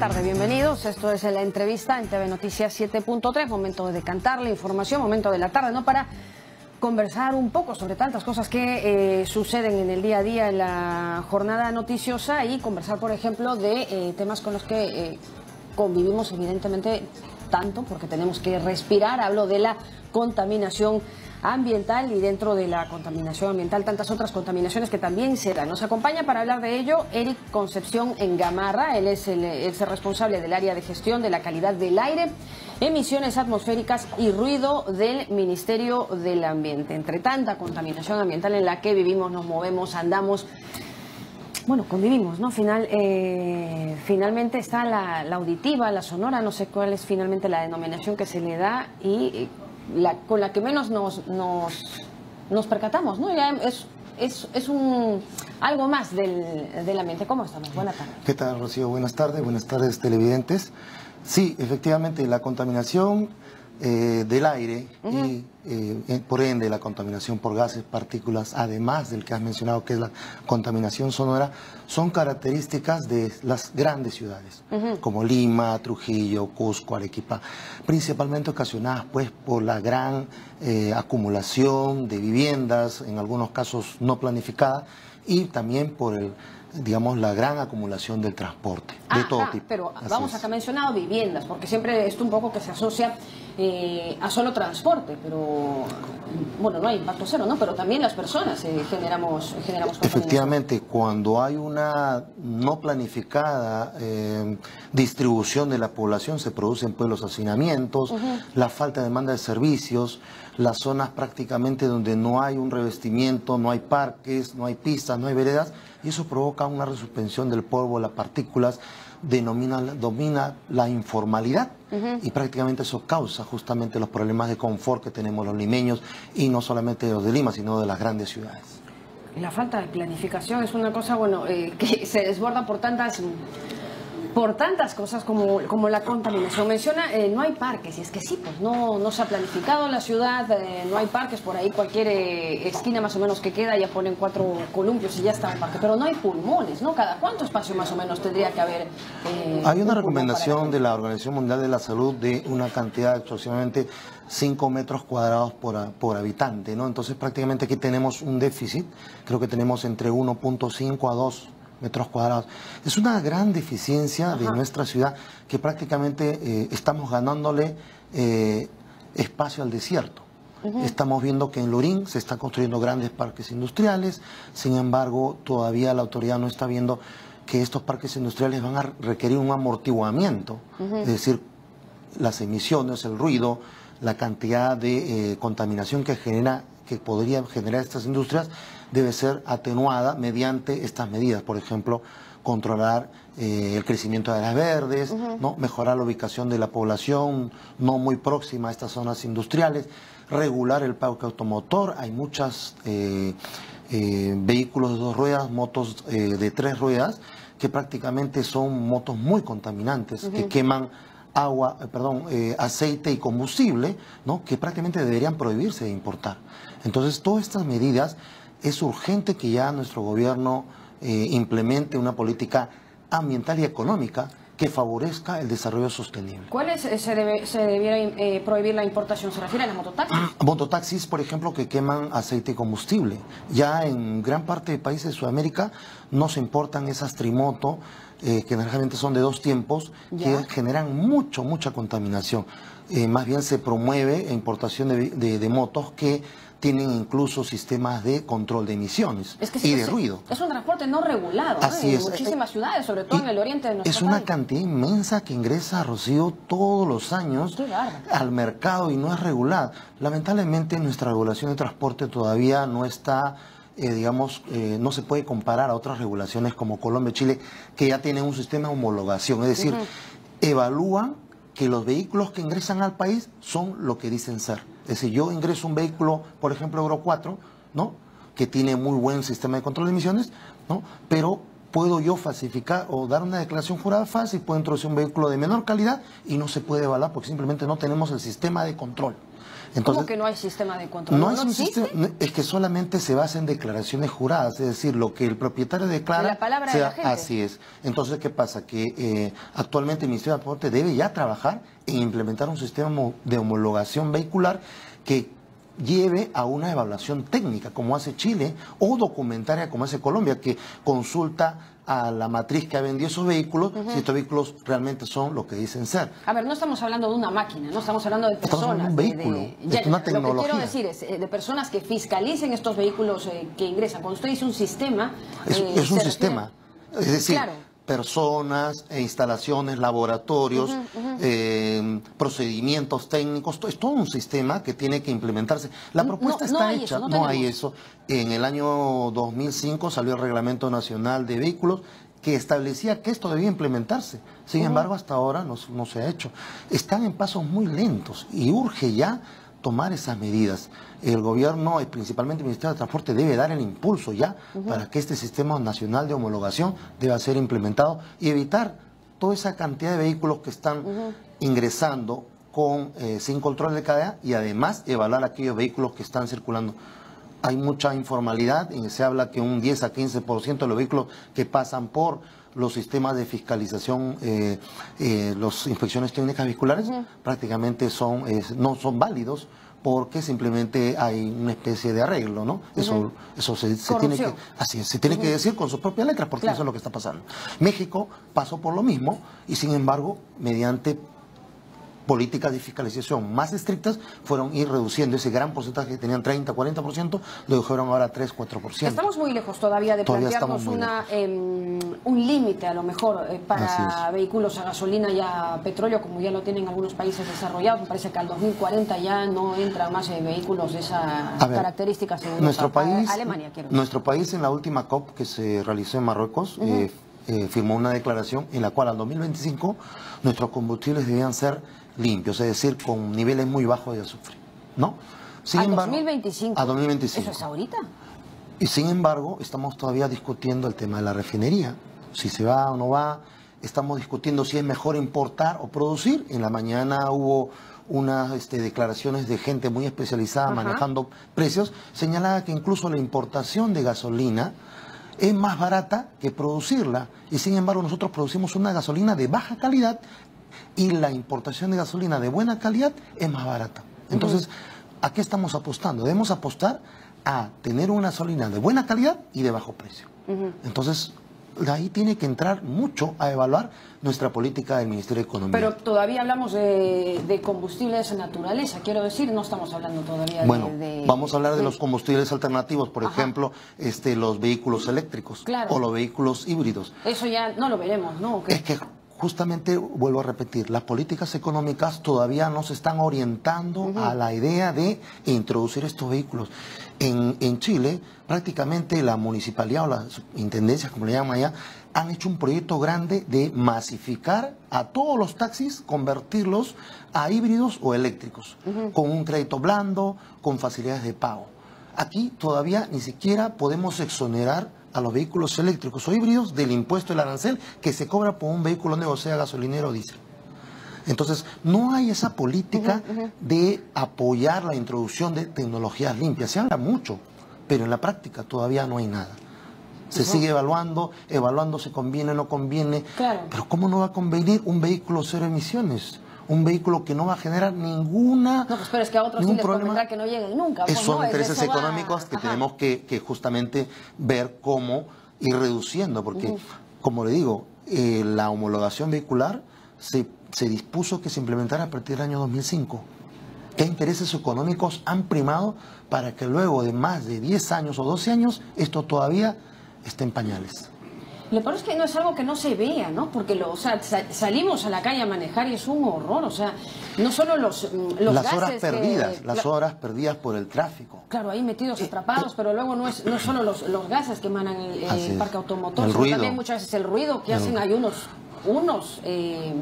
tarde, bienvenidos. Esto es la entrevista en TV Noticias 7.3. Momento de decantar la información, momento de la tarde, ¿no? Para conversar un poco sobre tantas cosas que suceden en el día a día en la jornada noticiosa y conversar, por ejemplo, de temas con los que convivimos evidentemente tanto porque tenemos que respirar. Hablo de la contaminación ambiental y dentro de la contaminación ambiental tantas otras contaminaciones que también se dan. Nos acompaña para hablar de ello Eric Concepción Engamarra. Él es el responsable del área de gestión de la calidad del aire, emisiones atmosféricas y ruido del Ministerio del Ambiente. Entre tanta contaminación ambiental en la que vivimos, nos movemos, andamos, bueno, convivimos, ¿no? Finalmente está la auditiva, la sonora, no sé cuál es finalmente la denominación que se le da y con la que menos nos percatamos, ¿no? Ya es algo más del ambiente. ¿Cómo estamos? Buenas tardes. ¿Qué tal, Rocío? Buenas tardes televidentes. Sí, efectivamente, la contaminación del aire y por ende la contaminación por gases, partículas, además del que has mencionado que es la contaminación sonora, son características de las grandes ciudades, como Lima, Trujillo, Cusco, Arequipa, principalmente ocasionadas pues por la gran acumulación de viviendas, en algunos casos no planificada, y también por digamos, la gran acumulación del transporte, de todo tipo. Pero vamos, acá mencionado viviendas, porque siempre esto un poco que se asocia a solo transporte, pero bueno, no hay impacto cero, ¿no? Pero también las personas generamos efectivamente, cuando hay una no planificada distribución de la población, se producen pues los hacinamientos, la falta de demanda de servicios, las zonas prácticamente donde no hay un revestimiento, no hay parques, no hay pistas, no hay veredas, y eso provoca una resuspensión del polvo, las partículas, domina la informalidad y prácticamente eso causa justamente los problemas de confort que tenemos los limeños y no solamente los de Lima, sino de las grandes ciudades. La falta de planificación es una cosa, bueno, que se desborda por tantas cosas como la contaminación. Menciona, no hay parques, y es que sí, pues no se ha planificado la ciudad, no hay parques, por ahí cualquier esquina más o menos que queda ya ponen 4 columpios y ya está el parque, pero no hay pulmones, ¿no? ¿Cada cuánto espacio más o menos tendría que haber? Hay una recomendación de la Organización Mundial de la Salud de una cantidad de aproximadamente 5 metros cuadrados por habitante, ¿no? Entonces prácticamente aquí tenemos un déficit, creo que tenemos entre 1.5 a 2 metros cuadrados. Es una gran deficiencia de nuestra ciudad que prácticamente estamos ganándole espacio al desierto. Estamos viendo que en Lurín se están construyendo grandes parques industriales, sin embargo todavía la autoridad no está viendo que estos parques industriales van a requerir un amortiguamiento, es decir, las emisiones, el ruido, la cantidad de contaminación que podría generar estas industrias debe ser atenuada mediante estas medidas. Por ejemplo, controlar el crecimiento de áreas verdes, ¿no? Mejorar la ubicación de la población no muy próxima a estas zonas industriales, regular el parque automotor. Hay muchos vehículos de 2 ruedas, motos de 3 ruedas, que prácticamente son motos muy contaminantes, que queman aceite y combustible, ¿no? Que prácticamente deberían prohibirse de importar. Entonces, todas estas medidas es urgente que ya nuestro gobierno implemente una política ambiental y económica que favorezca el desarrollo sostenible. ¿Cuáles se debiera prohibir la importación? ¿Se refiere a las mototaxis? Mototaxis, por ejemplo, que queman aceite y combustible. Ya en gran parte de países de Sudamérica no se importan esas trimoto, que generalmente son de 2 tiempos, que generan mucha contaminación. Más bien se promueve la importación de motos que tienen incluso sistemas de control de emisiones y de ruido. Es un transporte no regulado, Así es. En muchísimas ciudades, sobre todo en el oriente de nuestro país. Es una cantidad inmensa que ingresa, Rocío, todos los años al mercado y no es regulada. Lamentablemente nuestra regulación de transporte todavía no está, no se puede comparar a otras regulaciones como Colombia y Chile, que ya tienen un sistema de homologación, es decir, evalúan que los vehículos que ingresan al país son lo que dicen ser. Es decir, yo ingreso un vehículo, por ejemplo, Euro 4, ¿no? Que tiene muy buen sistema de control de emisiones, ¿no? Pero puedo yo falsificar o dar una declaración jurada falsa y puedo introducir un vehículo de menor calidad y no se puede evaluar porque simplemente no tenemos el sistema de control. Entonces, ¿cómo que no hay sistema de control? No es un sistema, es que solamente se basa en declaraciones juradas, es decir, lo que el propietario declara. La palabra de la gente. Así es. Entonces, ¿qué pasa? Que actualmente el Ministerio de Transporte debe ya trabajar en implementar un sistema de homologación vehicular que lleve a una evaluación técnica, como hace Chile, o documentaria, como hace Colombia, que consulta a la matriz que ha vendido esos vehículos, si estos vehículos realmente son lo que dicen ser. A ver, no estamos hablando de una máquina, no estamos hablando de personas. Estamos hablando de un vehículo, es una tecnología. Lo que quiero decir es de personas que fiscalicen estos vehículos que ingresan. Cuando usted dice un sistema... es un sistema, es decir... Claro. Personas, instalaciones, laboratorios, procedimientos técnicos, es todo un sistema que tiene que implementarse. La propuesta está hecha, no hay eso. En el año 2005 salió el Reglamento Nacional de Vehículos que establecía que esto debía implementarse. Sin embargo, hasta ahora no se ha hecho. Están en pasos muy lentos y urge ya tomar esas medidas. El gobierno, y principalmente el Ministerio de Transporte, debe dar el impulso ya para que este sistema nacional de homologación deba ser implementado y evitar toda esa cantidad de vehículos que están ingresando sin control de calidad y además evaluar aquellos vehículos que están circulando. Hay mucha informalidad y se habla que un 10 a 15% de los vehículos que pasan por los sistemas de fiscalización, las inspecciones técnicas vehiculares, prácticamente no son válidos porque simplemente hay una especie de arreglo, ¿no? Eso se tiene que decir con sus propias letras, porque eso es lo que está pasando. México pasó por lo mismo y sin embargo, mediante políticas de fiscalización más estrictas, fueron ir reduciendo ese gran porcentaje que tenían 30, 40%, lo dijeron ahora 3, 4%. Estamos muy lejos todavía de plantearnos un límite, a lo mejor, para vehículos a gasolina y a petróleo, como ya lo tienen algunos países desarrollados. Me parece que al 2040 ya no entran más vehículos de esas características en Europa. Alemania, quiero decir. Nuestro país, en la última COP que se realizó en Marruecos, firmó una declaración en la cual al 2025 nuestros combustibles debían ser limpios, es decir, con niveles muy bajos de azufre, ¿no? ¿A 2025? A 2025. ¿Eso es ahorita? Y sin embargo, estamos todavía discutiendo el tema de la refinería, si se va o no va, estamos discutiendo si es mejor importar o producir. En la mañana hubo unas declaraciones de gente muy especializada manejando precios, señalaba que incluso la importación de gasolina es más barata que producirla, y sin embargo nosotros producimos una gasolina de baja calidad y la importación de gasolina de buena calidad es más barata. Entonces, ¿a qué estamos apostando? Debemos apostar a tener una gasolina de buena calidad y de bajo precio. Entonces, de ahí tiene que entrar mucho a evaluar nuestra política del Ministerio de Economía. Pero todavía hablamos de combustibles de naturaleza, quiero decir, no estamos hablando todavía vamos a hablar de los combustibles alternativos, por ejemplo, los vehículos eléctricos o los vehículos híbridos. Eso ya no lo veremos, ¿no? Es que justamente, vuelvo a repetir, las políticas económicas todavía no se están orientando a la idea de introducir estos vehículos. En Chile, prácticamente la municipalidad o las intendencias, como le llaman allá, han hecho un proyecto grande de masificar a todos los taxis, convertirlos a híbridos o eléctricos, con un crédito blando, con facilidades de pago. Aquí todavía ni siquiera podemos exonerar a los vehículos eléctricos o híbridos del impuesto del arancel que se cobra por un vehículo nuevo, sea gasolinero o diésel. Entonces, no hay esa política de apoyar la introducción de tecnologías limpias. Se habla mucho, pero en la práctica todavía no hay nada. Se sigue evaluando si conviene o no conviene. Pero ¿cómo no va a convenir un vehículo cero emisiones? Un vehículo que no va a generar ninguna... No, pues pero es que a otros sí les convendrá que no lleguen nunca. Son intereses económicos que tenemos que justamente ver cómo ir reduciendo, porque, como le digo, la homologación vehicular se dispuso que se implementara a partir del año 2005. ¿Qué intereses económicos han primado para que luego de más de 10 años o 12 años esto todavía esté en pañales? Lo peor es que no es algo que no se vea, ¿no? Porque salimos a la calle a manejar y es un horror, o sea, no solo los gases horas perdidas, las horas perdidas por el tráfico. Claro, ahí metidos, atrapados, pero luego no es solo los gases que emanan el parque automotor, sino también muchas veces el ruido que hacen. Hay unos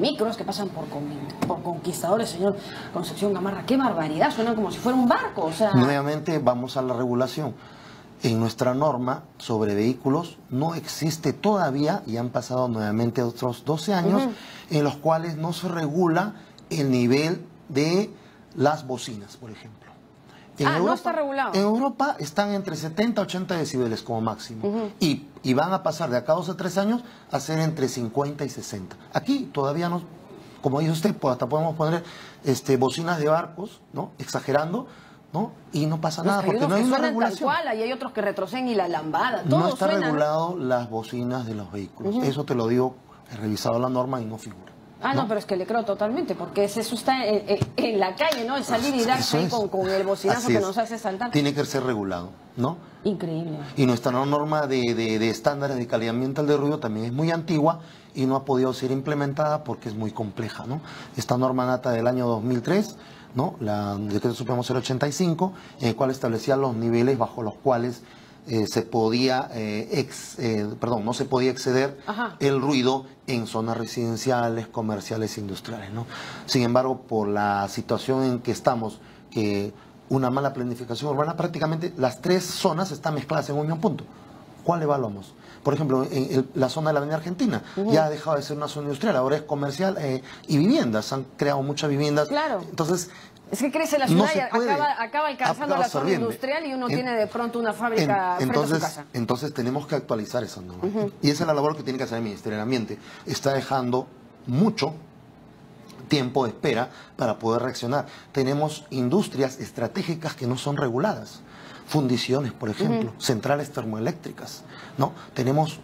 micros que pasan por Conquistadores, señor Concepción Gamarra. ¡Qué barbaridad! Suenan como si fuera un barco, o sea... Nuevamente vamos a la regulación. En nuestra norma sobre vehículos no existe todavía, y han pasado nuevamente otros 12 años, en los cuales no se regula el nivel de las bocinas, por ejemplo. No está regulado. En Europa están entre 70 y 80 decibeles como máximo. Y van a pasar de acá a 2 a 3 años a ser entre 50 y 60. Aquí todavía no, como dice usted, pues hasta podemos poner bocinas de barcos, ¿no? Exagerando, ¿no? Y no pasa nada porque no hay una regulación. Tal cual, y hay otros que retroceden y la lambada. Todo no está suena regulado las bocinas de los vehículos. Eso te lo digo, he revisado la norma y no figura. No, pero es que le creo totalmente, porque eso está en la calle, ¿no? El salir y darse ahí con el bocinazo que nos hace saltar. Tiene que ser regulado, ¿no? Increíble. Y nuestra norma de estándares de calidad ambiental de ruido también es muy antigua y no ha podido ser implementada porque es muy compleja, ¿no? Esta norma data del año 2003, ¿no? La Decreto Supremo 085, en el cual establecía los niveles bajo los cuales se podía, no se podía exceder el ruido en zonas residenciales, comerciales e industriales, ¿no? Sin embargo, por la situación en que estamos, que una mala planificación urbana, prácticamente las 3 zonas están mezcladas en un mismo punto. ¿Cuál evaluamos? Por ejemplo, en la zona de la Avenida Argentina ya ha dejado de ser una zona industrial, ahora es comercial y viviendas. Han creado muchas viviendas. Claro. Entonces, es que crece la ciudad y acaba alcanzando la zona industrial y uno tiene de pronto una fábrica frente a su casa. Entonces tenemos que actualizar esa norma. Y esa es la labor que tiene que hacer el Ministerio del Ambiente. Está dejando mucho tiempo de espera para poder reaccionar. Tenemos industrias estratégicas que no son reguladas. Fundiciones, por ejemplo, centrales termoeléctricas, ¿no? Tenemos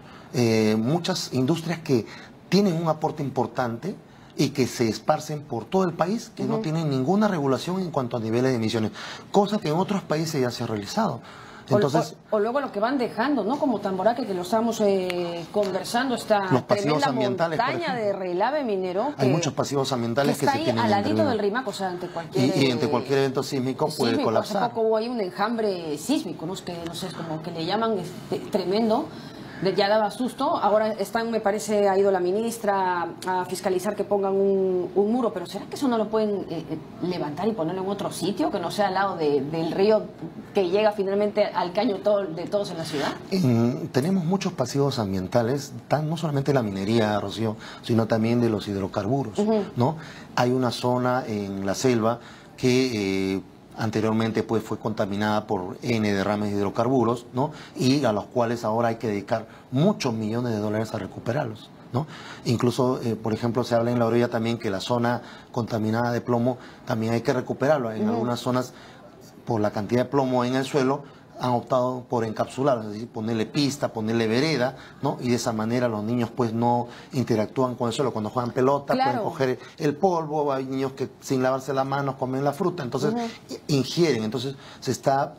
muchas industrias que tienen un aporte importante y que se esparcen por todo el país, que no tienen ninguna regulación en cuanto a niveles de emisiones, cosa que en otros países ya se ha realizado. Entonces, o luego lo que van dejando, ¿no? Como Tamboraque, que lo estamos conversando, esta los pasivos tremenda ambientales, montaña de relave minero. Hay muchos pasivos ambientales que se tienen al ladito del Rimac, o sea, ante cualquier... Y ante cualquier evento sísmico puede colapsar. Hace poco hubo ahí un enjambre sísmico, ¿no? Que no sé, es como que le llaman tremendo. Ya daba susto. Ahora me parece, ha ido la ministra a fiscalizar que pongan un muro, pero ¿será que eso no lo pueden levantar y ponerlo en otro sitio, que no sea al lado del río que llega finalmente al caño de todos en la ciudad? Tenemos muchos pasivos ambientales, no solamente de la minería, Rocío, sino también de los hidrocarburos, ¿no? Hay una zona en la selva que... anteriormente pues fue contaminada por N derrames de hidrocarburos, ¿no? Y a los cuales ahora hay que dedicar muchos millones de dólares a recuperarlos, ¿no? Incluso, por ejemplo, se habla en la orilla también que la zona contaminada de plomo también hay que recuperarlo. En algunas zonas, por la cantidad de plomo en el suelo, han optado por encapsular, es decir, ponerle pista, ponerle vereda, ¿no? Y de esa manera los niños pues no interactúan con el suelo. Cuando juegan pelota pueden coger el polvo, hay niños que sin lavarse las manos comen la fruta, entonces ingieren, entonces se está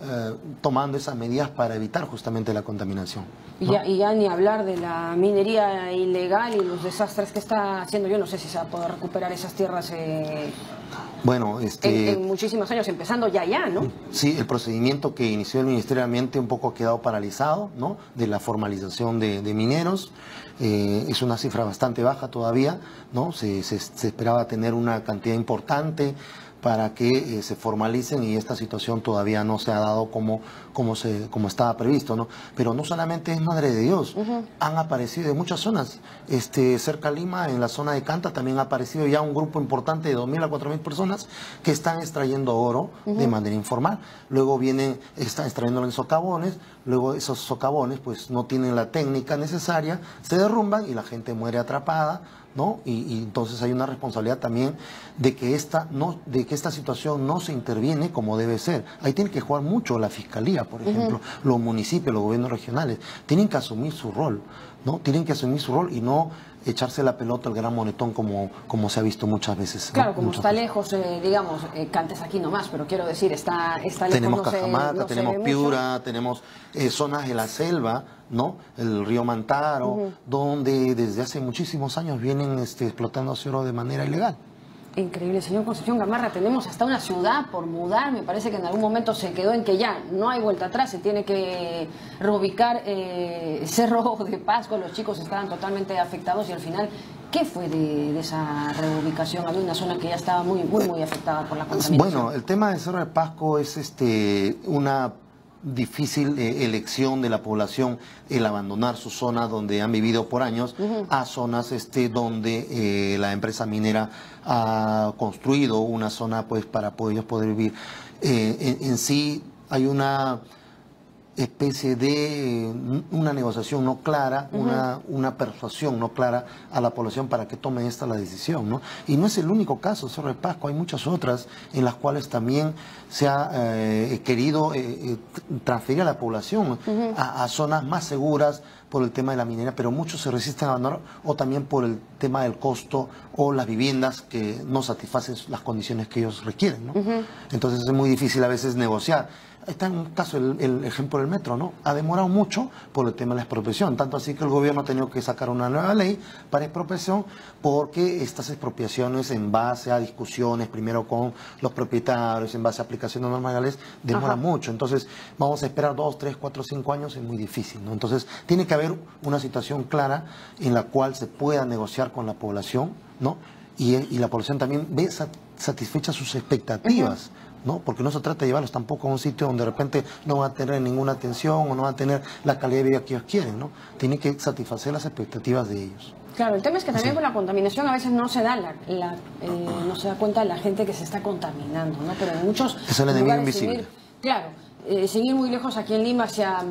tomando esas medidas para evitar justamente la contaminación, ¿no? Y ya ni hablar de la minería ilegal y los desastres que está haciendo. Yo no sé si se va a poder recuperar esas tierras bueno, en muchísimos años, empezando ya, ¿no? Sí, el procedimiento que inició el Ministerio de Ambiente un poco ha quedado paralizado, ¿no? De la formalización de mineros. Es una cifra bastante baja todavía, ¿no? Se esperaba tener una cantidad importante para que se formalicen y esta situación todavía no se ha dado como estaba previsto, ¿no? Pero no solamente es Madre de Dios, han aparecido en muchas zonas, cerca de Lima, en la zona de Canta, también ha aparecido ya un grupo importante de 2.000 a 4.000 personas que están extrayendo oro de manera informal, luego están extrayéndolo en socavones, luego esos socavones pues no tienen la técnica necesaria, se derrumban y la gente muere atrapada, ¿no? Y entonces hay una responsabilidad también de que esta situación no se interviene como debe ser. Ahí tiene que jugar mucho la Fiscalía, por ejemplo, los municipios, los gobiernos regionales, tienen que asumir su rol, ¿no? Tienen que asumir su rol y no echarse la pelota al gran monetón como se ha visto muchas veces, ¿no? Claro, como está lejos, digamos, Cantes aquí nomás, pero quiero decir, está lejos. Tenemos Cajamarca, tenemos Piura, tenemos zonas de la selva, ¿no? El río Mantaro, donde desde hace muchísimos años vienen explotando oro de manera ilegal. Increíble, señor Concepción Gamarra, tenemos hasta una ciudad por mudar, me parece que en algún momento se quedó en que ya no hay vuelta atrás, se tiene que reubicar Cerro de Pasco, los chicos estaban totalmente afectados y al final, ¿qué fue de esa reubicación? Había una zona que ya estaba muy afectada por la contaminación. Bueno, el tema de Cerro de Pasco es una difícil elección de la población el abandonar su zona donde han vivido por años a zonas donde la empresa minera ha construido una zona pues para ellos poder vivir. En sí hay una especie de una negociación no clara, una persuasión no clara a la población para que tome la decisión, ¿no? Y no es el único caso, Cerro de Pasco, hay muchas otras en las cuales también se ha querido transferir a la población a zonas más seguras por el tema de la minería, pero muchos se resisten a abandonar o también por el tema del costo o las viviendas que no satisfacen las condiciones que ellos requieren, ¿no? Entonces es muy difícil a veces negociar. Está en un caso el ejemplo del metro, ¿no? Ha demorado mucho por el tema de la expropiación, tanto así que el gobierno ha tenido que sacar una nueva ley para expropiación porque estas expropiaciones en base a discusiones, primero con los propietarios, en base a aplicaciones normales, demoran mucho. Entonces vamos a esperar 2, 3, 4, 5 años, es muy difícil, ¿no? Entonces tiene que haber una situación clara en la cual se pueda negociar con la población, ¿no? Y la población también ve satisfechas sus expectativas, ¿no? Porque no se trata de llevarlos tampoco a un sitio donde de repente no van a tener ninguna atención o no van a tener la calidad de vida que ellos quieren, ¿no? Tienen que satisfacer las expectativas de ellos. Claro, el tema es que también con la contaminación a veces no se da no se da cuenta la gente que se está contaminando, ¿no? Pero en muchos es el enemigo invisible. Seguir muy lejos aquí en Lima hacia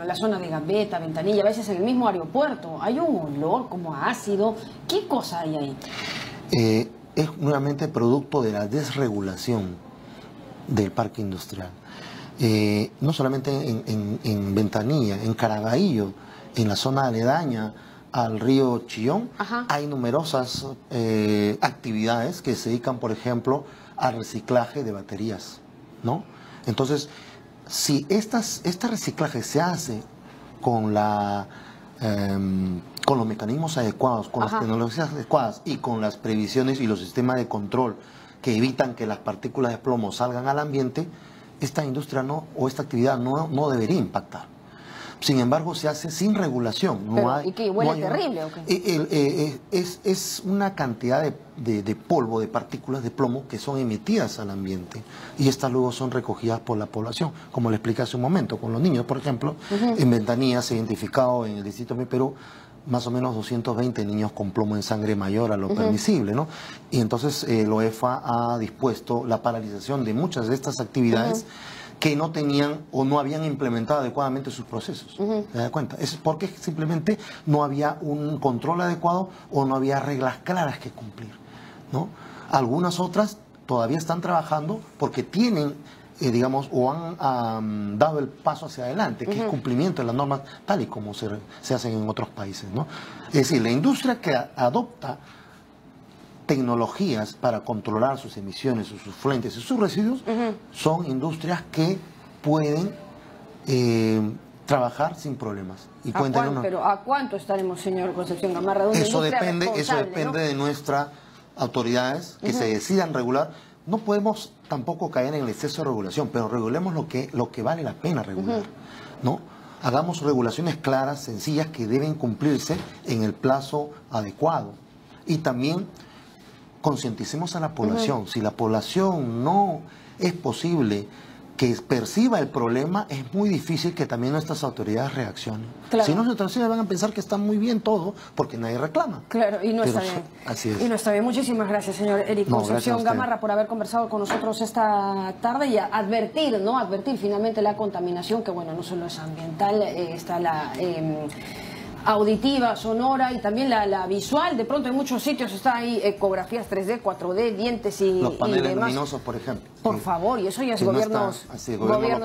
la zona de Gambetta, Ventanilla, a veces en el mismo aeropuerto hay un olor como a ácido. ¿Qué cosa hay ahí? Es nuevamente producto de la desregulación del parque industrial. No solamente en Ventanilla, en Caraballo, en la zona aledaña al río Chillón, hay numerosas actividades que se dedican, por ejemplo, al reciclaje de baterías, ¿no? Entonces, si este reciclaje se hace con con los mecanismos adecuados, con las tecnologías adecuadas y con las previsiones y los sistemas de control que evitan que las partículas de plomo salgan al ambiente, esta industria o esta actividad no debería impactar. Sin embargo, se hace sin regulación. ¿Y qué? ¿Huele terrible o qué? Es una cantidad de polvo, de partículas de plomo que son emitidas al ambiente y estas luego son recogidas por la población, como le expliqué hace un momento, con los niños, por ejemplo. En Ventanilla se ha identificado en el distrito de Perú más o menos 220 niños con plomo en sangre mayor a lo permisible, ¿no? Y entonces el OEFA ha dispuesto la paralización de muchas de estas actividades que no tenían o no habían implementado adecuadamente sus procesos. ¿Se da cuenta? Es porque simplemente no había un control adecuado o no había reglas claras que cumplir, ¿no? Algunas otras todavía están trabajando porque tienen, digamos, o han dado el paso hacia adelante, que es cumplimiento de las normas tal y como se hacen en otros países, ¿no? Es decir, la industria que adopta tecnologías para controlar sus emisiones, sus fluentes y sus residuos, son industrias que pueden trabajar sin problemas. Y ¿Pero a cuánto estaremos, señor Concepción Gamarra? Eso depende, ¿no? De nuestras autoridades que se decidan regular. No podemos tampoco caer en el exceso de regulación, pero regulemos lo que vale la pena regular, ¿no? Hagamos regulaciones claras, sencillas, que deben cumplirse en el plazo adecuado. Y también concienticemos a la población. Si la población no es posible que perciba el problema, es muy difícil que también nuestras autoridades reaccionen. Claro. Si no, nuestras autoridades van a pensar que está muy bien todo porque nadie reclama. Claro, y no está bien. Así es. Y no está bien. Muchísimas gracias, señor Eric Concepción Gamarra, por haber conversado con nosotros esta tarde y advertir, ¿no? Advertir finalmente la contaminación, que bueno, no solo es ambiental, está la auditiva, sonora y también la visual. De pronto en muchos sitios está ahí ecografías 3D, 4D, dientes y los paneles demás. luminosos, por ejemplo. Por favor, y eso ya es gobiernos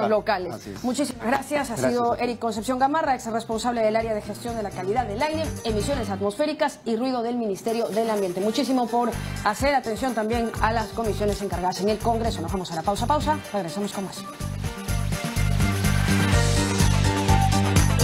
locales. Muchísimas gracias. Ha sido Eric Concepción Gamarra, ex responsable del área de gestión de la calidad del aire, emisiones atmosféricas y ruido del Ministerio del Ambiente. Muchísimo por hacer atención también a las comisiones encargadas en el Congreso. Nos vamos a la pausa. Regresamos con más.